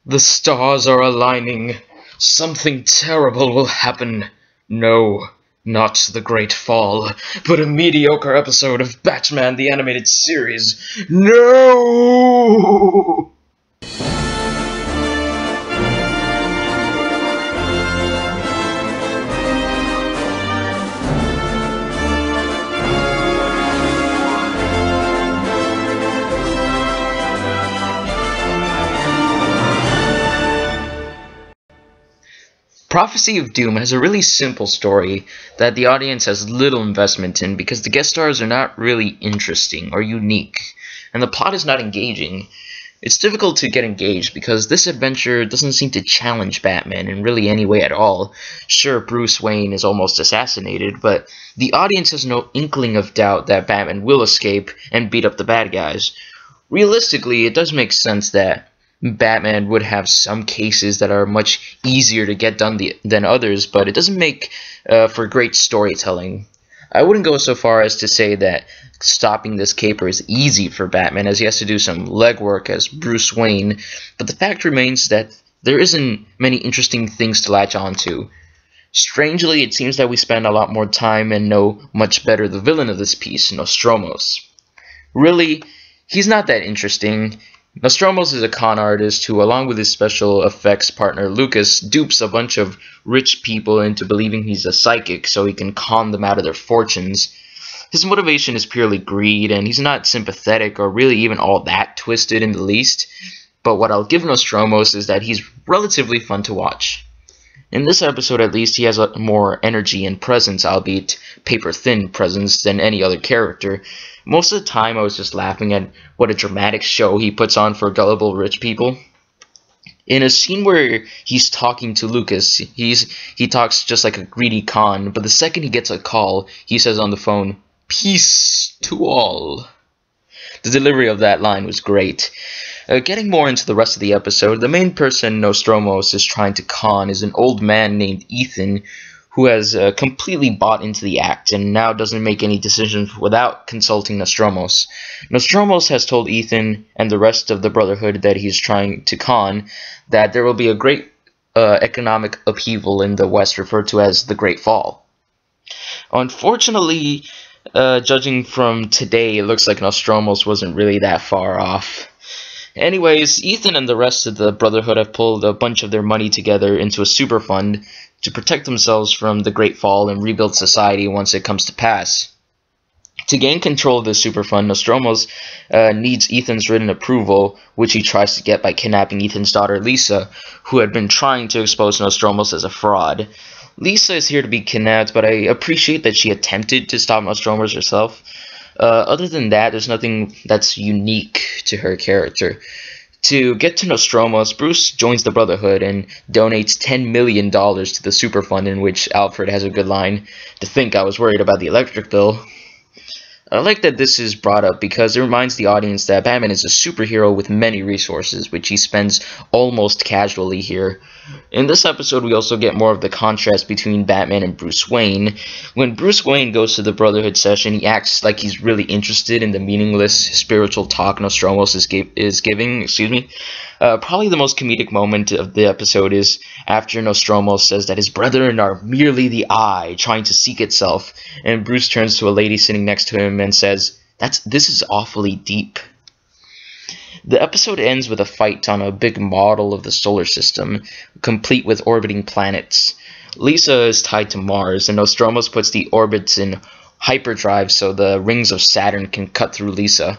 The stars are aligning. Something terrible will happen. No, not the Great Fall, but a mediocre episode of Batman the Animated Series. No! Prophecy of Doom has a really simple story that the audience has little investment in because the guest stars are not really interesting or unique, and the plot is not engaging. It's difficult to get engaged because this adventure doesn't seem to challenge Batman in really any way at all. Sure, Bruce Wayne is almost assassinated, but the audience has no inkling of doubt that Batman will escape and beat up the bad guys. Realistically, it does make sense that Batman would have some cases that are much easier to get done than others, but it doesn't make for great storytelling. I wouldn't go so far as to say that stopping this caper is easy for Batman, as he has to do some legwork as Bruce Wayne, but the fact remains that there isn't many interesting things to latch onto. Strangely, it seems that we spend a lot more time and know much better the villain of this piece, Nostromos. Really, he's not that interesting. Nostromos is a con artist who, along with his special effects partner Lucas, dupes a bunch of rich people into believing he's a psychic so he can con them out of their fortunes. His motivation is purely greed, and he's not sympathetic or really even all that twisted in the least, but what I'll give Nostromos is that he's relatively fun to watch. In this episode, at least, he has a more energy and presence, albeit paper-thin presence, than any other character. Most of the time, I was just laughing at what a dramatic show he puts on for gullible rich people. In a scene where he's talking to Lucas, he talks just like a greedy con, but the second he gets a call, he says on the phone, "Peace to all." The delivery of that line was great. Getting more into the rest of the episode, the main person Nostromos is trying to con is an old man named Ethan, who has completely bought into the act and now doesn't make any decisions without consulting Nostromos. Nostromos has told Ethan and the rest of the Brotherhood that he's trying to con that there will be a great economic upheaval in the West referred to as the Great Fall. Unfortunately, judging from today, it looks like Nostromos wasn't really that far off. Anyways, Ethan and the rest of the Brotherhood have pulled a bunch of their money together into a super fund to protect themselves from the Great Fall and rebuild society once it comes to pass. To gain control of the super fund, Nostromos needs Ethan's written approval, which he tries to get by kidnapping Ethan's daughter Lisa, who had been trying to expose Nostromos as a fraud. Lisa is here to be kidnapped, but I appreciate that she attempted to stop Nostromos herself. Other than that, there's nothing that's unique to her character. To get to Nostromos, Bruce joins the Brotherhood and donates $10 million to the super fund, in which Alfred has a good line, "To think I was worried about the electric bill." I like that this is brought up because it reminds the audience that Batman is a superhero with many resources, which he spends almost casually here. In this episode, we also get more of the contrast between Batman and Bruce Wayne. When Bruce Wayne goes to the Brotherhood session, he acts like he's really interested in the meaningless spiritual talk Nostromos is giving. Probably the most comedic moment of the episode is after Nostromos says that his brethren are merely the eye trying to seek itself, and Bruce turns to a lady sitting next to him and says, "This is awfully deep." The episode ends with a fight on a big model of the solar system, complete with orbiting planets. Lisa is tied to Mars, and Nostromos puts the orbits in hyperdrive so the rings of Saturn can cut through Lisa.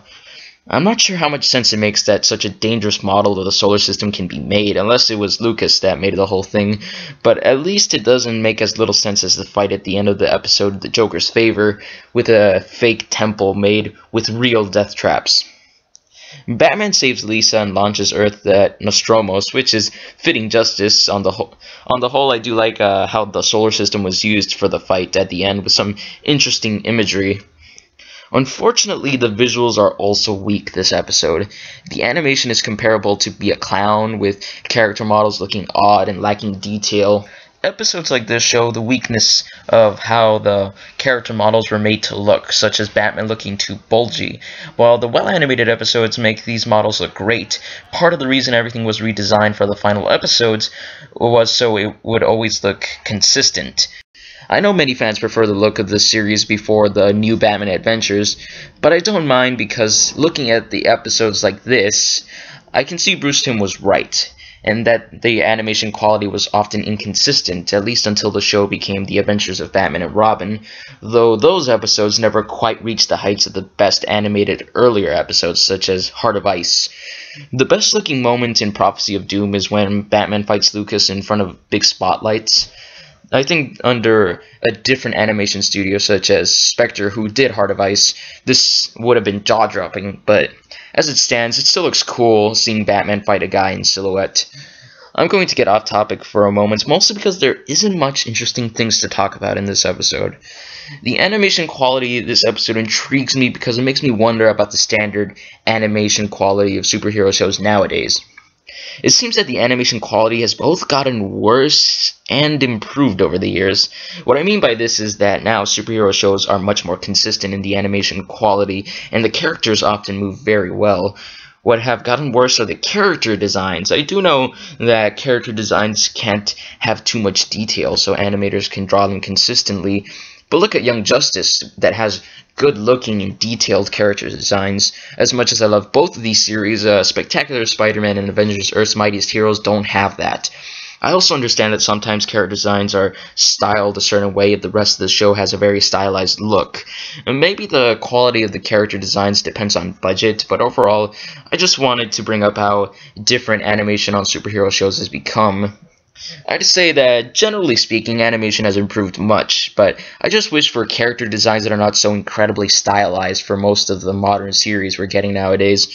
I'm not sure how much sense it makes that such a dangerous model of the solar system can be made, unless it was Lucas that made the whole thing, but at least it doesn't make as little sense as the fight at the end of the episode The Joker's Favor, with a fake temple made with real death traps. Batman saves Lisa and launches Earth at Nostromos, which is fitting justice. On the whole, I do like how the solar system was used for the fight at the end with some interesting imagery. Unfortunately, the visuals are also weak this episode. The animation is comparable to Be a Clown, with character models looking odd and lacking detail. episodes like this show the weakness of how the character models were made to look, such as Batman looking too bulgy. While the well-animated episodes make these models look great, part of the reason everything was redesigned for the final episodes was so it would always look consistent. I know many fans prefer the look of the series before the new Batman Adventures, but I don't mind because looking at the episodes like this, I can see Bruce Timm was right, and that the animation quality was often inconsistent, at least until the show became The Adventures of Batman and Robin, though those episodes never quite reached the heights of the best animated earlier episodes, such as Heart of Ice. The best looking moment in Prophecy of Doom is when Batman fights Lucas in front of big spotlights. I think under a different animation studio such as Spectre, who did Heart of Ice, this would have been jaw-dropping, but as it stands, it still looks cool seeing Batman fight a guy in silhouette. I'm going to get off topic for a moment, mostly because there isn't much interesting things to talk about in this episode. The animation quality of this episode intrigues me because it makes me wonder about the standard animation quality of superhero shows nowadays. It seems that the animation quality has both gotten worse and improved over the years. What I mean by this is that now superhero shows are much more consistent in the animation quality, and the characters often move very well. What have gotten worse are the character designs. I do know that character designs can't have too much detail, so animators can draw them consistently. But look at Young Justice, that has good-looking and detailed character designs. As much as I love both of these series, Spectacular Spider-Man and Avengers Earth's Mightiest Heroes don't have that. I also understand that sometimes character designs are styled a certain way if the rest of the show has a very stylized look. And maybe the quality of the character designs depends on budget, but overall, I just wanted to bring up how different animation on superhero shows has become. I'd say that, generally speaking, animation has improved much, but I just wish for character designs that are not so incredibly stylized for most of the modern series we're getting nowadays.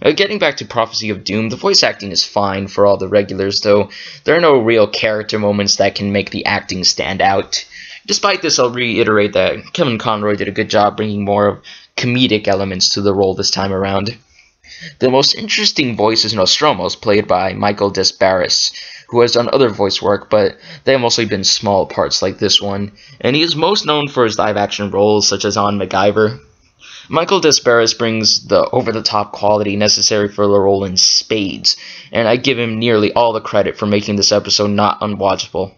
Getting back to Prophecy of Doom, the voice acting is fine for all the regulars, though there are no real character moments that can make the acting stand out. Despite this, I'll reiterate that Kevin Conroy did a good job bringing more of comedic elements to the role this time around. The most interesting voice is Nostromo's, played by Michael Desbarres, who has done other voice work, but they have mostly been small parts like this one, and he is most known for his live-action roles such as on MacGyver. Michael Desbarres brings the over-the-top quality necessary for the role in spades, and I give him nearly all the credit for making this episode not unwatchable.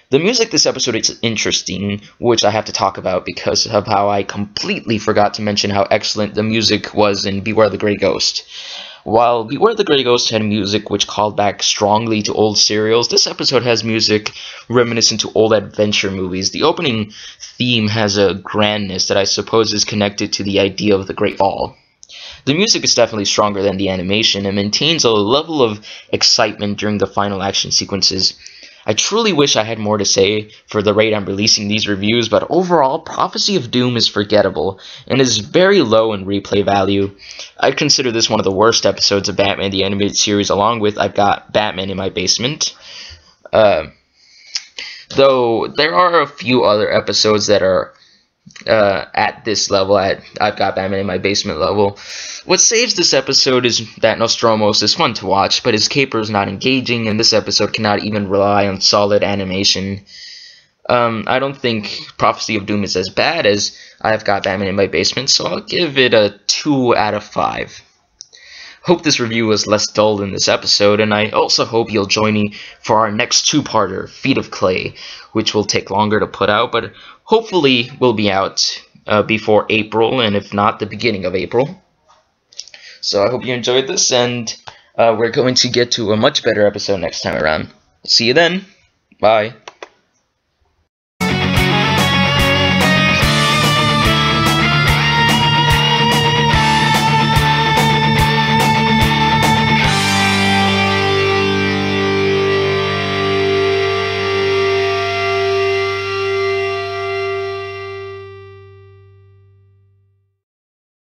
The music this episode is interesting, which I have to talk about because of how I completely forgot to mention how excellent the music was in Beware the Grey Ghost. While Beware the Grey Ghost had music which called back strongly to old serials, this episode has music reminiscent to old adventure movies. The opening theme has a grandness that I suppose is connected to the idea of the Great Fall. The music is definitely stronger than the animation and maintains a level of excitement during the final action sequences. I truly wish I had more to say for the rate I'm releasing these reviews, but overall, Prophecy of Doom is forgettable, and is very low in replay value. I'd consider this one of the worst episodes of Batman the Animated Series, along with I've Got Batman in My Basement. Though there are a few other episodes that are at this level, at I've Got Batman in My Basement level. What saves this episode is that Nostromos is fun to watch, but his caper is not engaging, and this episode cannot even rely on solid animation. I don't think Prophecy of Doom is as bad as I've Got Batman in My Basement, so I'll give it a 2 out of 5. Hope this review was less dull than this episode, and I also hope you'll join me for our next two-parter, Feet of Clay, which will take longer to put out, but hopefully will be out before April, and if not, the beginning of April. So I hope you enjoyed this, and we're going to get to a much better episode next time around. See you then. Bye.